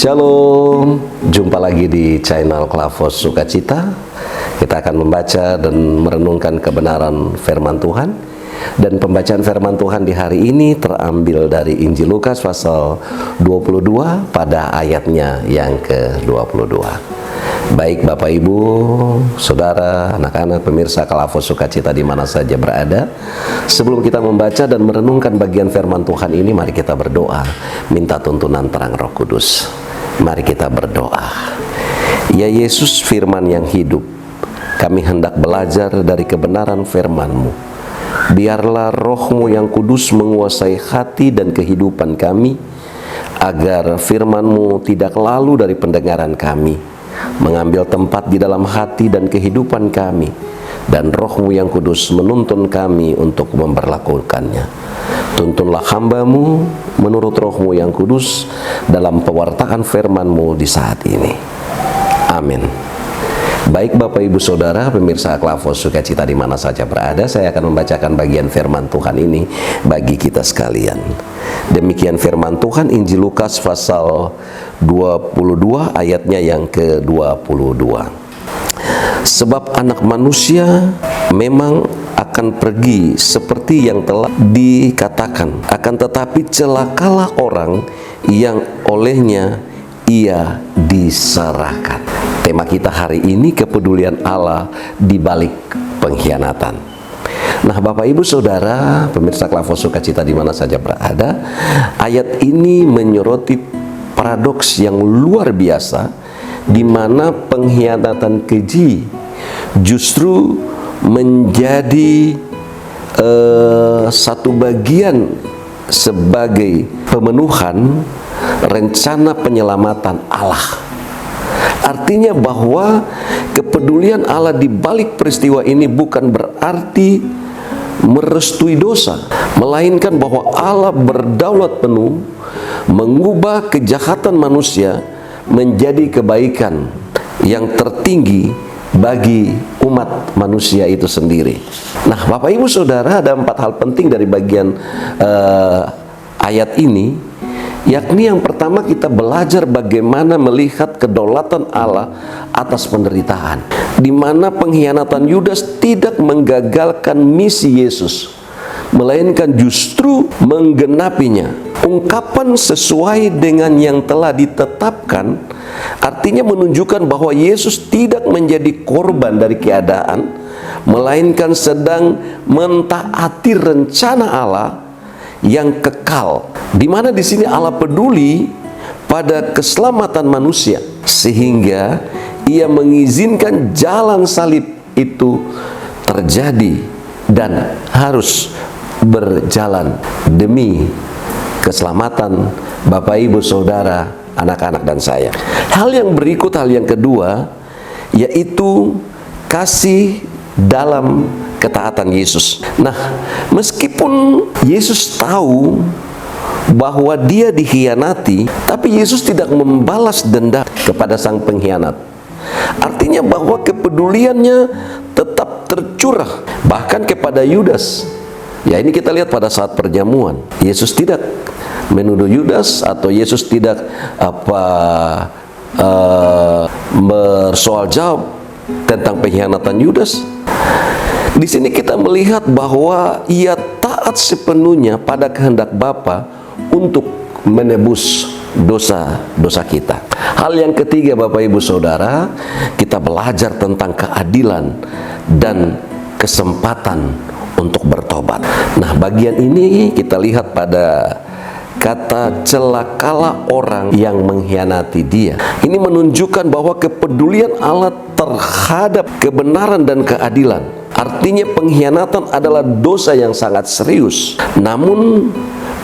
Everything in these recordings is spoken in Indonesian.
Shalom, jumpa lagi di channel Klavos Sukacita. Kita akan membaca dan merenungkan kebenaran firman Tuhan. Dan pembacaan firman Tuhan di hari ini terambil dari Injil Lukas pasal 22 pada ayatnya yang ke-22. Baik Bapak Ibu, Saudara, anak-anak, pemirsa Klavos Sukacita di mana saja berada, sebelum kita membaca dan merenungkan bagian firman Tuhan ini, mari kita berdoa, minta tuntunan terang Roh Kudus. Mari kita berdoa. Ya Yesus, firman yang hidup, kami hendak belajar dari kebenaran firman-Mu. Biarlah Roh-Mu yang kudus menguasai hati dan kehidupan kami, agar firman-Mu tidak lalu dari pendengaran kami, mengambil tempat di dalam hati dan kehidupan kami, dan Roh-Mu yang kudus menuntun kami untuk memberlakukannya. Tuntunlah hamba-Mu menurut Roh-Mu yang kudus dalam pewartaan firman-Mu di saat ini. Amin. Baik Bapak Ibu Saudara, pemirsa Klavos Sukacita di mana saja berada, saya akan membacakan bagian firman Tuhan ini bagi kita sekalian. Demikian firman Tuhan, Injil Lukas pasal 22 ayatnya yang ke-22. Sebab anak manusia memang akan pergi seperti yang telah dikatakan, akan tetapi celakalah orang yang olehnya ia diserahkan. Tema kita hari ini, kepedulian Allah di balik pengkhianatan. Nah Bapak Ibu Saudara, pemirsa Klavos Sukacita di mana saja berada, ayat ini menyoroti paradoks yang luar biasa, di mana pengkhianatan keji justru menjadi satu bagian sebagai pemenuhan rencana penyelamatan Allah. Artinya bahwa kepedulian Allah di balik peristiwa ini bukan berarti merestui dosa, melainkan bahwa Allah berdaulat penuh mengubah kejahatan manusia menjadi kebaikan yang tertinggi bagi umat manusia itu sendiri. Nah Bapak Ibu Saudara, ada 4 hal penting dari bagian ayat ini, yakni yang pertama, kita belajar bagaimana melihat kedaulatan Allah atas penderitaan, di mana pengkhianatan Yudas tidak menggagalkan misi Yesus, melainkan justru menggenapinya. Ungkapan sesuai dengan yang telah ditetapkan artinya menunjukkan bahwa Yesus tidak menjadi korban dari keadaan, melainkan sedang mentaati rencana Allah yang kekal, di mana di sini Allah peduli pada keselamatan manusia, sehingga Ia mengizinkan jalan salib itu terjadi dan harus berjalan demi keselamatan Bapak Ibu Saudara, anak-anak dan saya. Hal yang berikut, hal yang kedua, yaitu kasih dalam ketaatan Yesus. Nah, meskipun Yesus tahu bahwa dia dikhianati, tapi Yesus tidak membalas dendam kepada sang pengkhianat. Artinya bahwa kepeduliannya tetap tercurah bahkan kepada Yudas. Ya, ini kita lihat pada saat perjamuan, Yesus tidak menuduh Yudas, atau Yesus tidak bersoal jawab tentang pengkhianatan Yudas. Di sini kita melihat bahwa Ia taat sepenuhnya pada kehendak Bapa untuk menebus dosa-dosa kita. Hal yang ketiga Bapak Ibu Saudara, kita belajar tentang keadilan dan kesempatan untuk bertobat. Nah, bagian ini kita lihat pada kata celakalah orang yang mengkhianati dia. Ini menunjukkan bahwa kepedulian Allah terhadap kebenaran dan keadilan. Artinya pengkhianatan adalah dosa yang sangat serius. Namun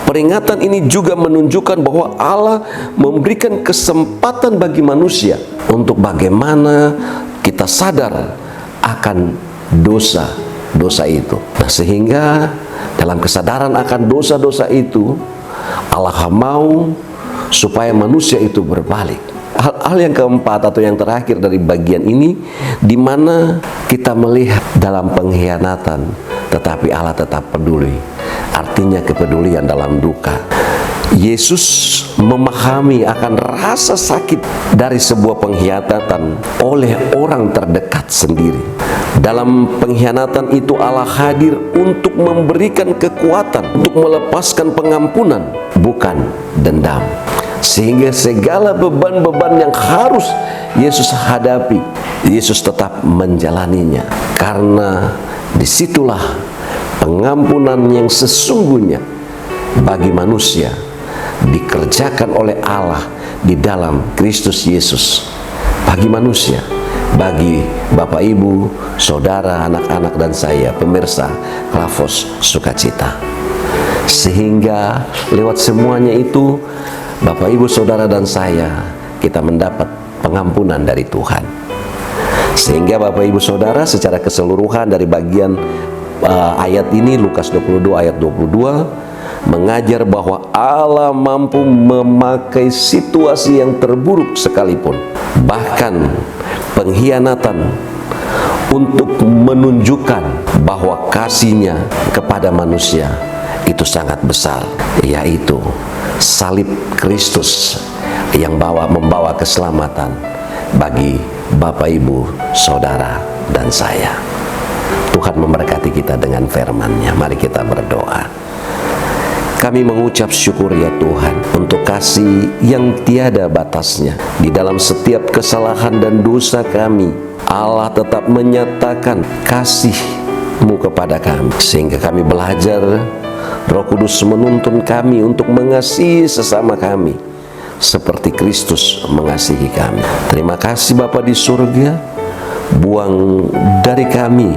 peringatan ini juga menunjukkan bahwa Allah memberikan kesempatan bagi manusia untuk bagaimana kita sadar akan dosa-dosa itu. Nah, sehingga dalam kesadaran akan dosa-dosa itu, Allah mau supaya manusia itu berbalik. Hal yang keempat atau yang terakhir dari bagian ini, di mana kita melihat dalam pengkhianatan tetapi Allah tetap peduli. Artinya kepedulian dalam duka. Yesus memahami akan rasa sakit dari sebuah pengkhianatan oleh orang terdekat sendiri. Dalam pengkhianatan itu Allah hadir untuk memberikan kekuatan, untuk melepaskan pengampunan, bukan dendam. Sehingga segala beban-beban yang harus Yesus hadapi, Yesus tetap menjalaninya. Karena disitulah pengampunan yang sesungguhnya bagi manusia dikerjakan oleh Allah di dalam Kristus Yesus. Bagi manusia, bagi Bapak Ibu, Saudara, anak-anak dan saya, pemirsa Klavos Sukacita. Sehingga lewat semuanya itu, Bapak Ibu, Saudara dan saya, kita mendapat pengampunan dari Tuhan. Sehingga Bapak Ibu Saudara, secara keseluruhan dari bagian ayat ini, Lukas 22 ayat 22, mengajar bahwa Allah mampu memakai situasi yang terburuk sekalipun, bahkan pengkhianatan, untuk menunjukkan bahwa kasih-Nya kepada manusia itu sangat besar, yaitu salib Kristus yang membawa keselamatan bagi Bapak Ibu, Saudara dan saya. Tuhan memberkati kita dengan firman-Nya. Mari kita berdoa. Kami mengucap syukur ya Tuhan untuk kasih yang tiada batasnya. Di dalam setiap kesalahan dan dosa kami, Allah tetap menyatakan kasih-Mu kepada kami. Sehingga kami belajar, Roh Kudus menuntun kami untuk mengasihi sesama kami seperti Kristus mengasihi kami. Terima kasih Bapa di surga. Buang dari kami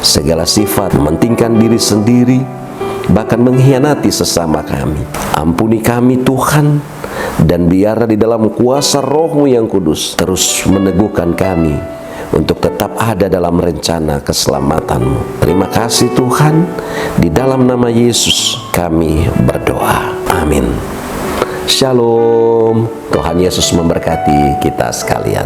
segala sifat mementingkan diri sendiri, bahkan mengkhianati sesama kami. Ampuni kami Tuhan, dan biarlah di dalam kuasa Roh-Mu yang kudus terus meneguhkan kami untuk tetap ada dalam rencana keselamatan-Mu. Terima kasih Tuhan, di dalam nama Yesus kami berdoa. Amin. Shalom. Tuhan Yesus memberkati kita sekalian.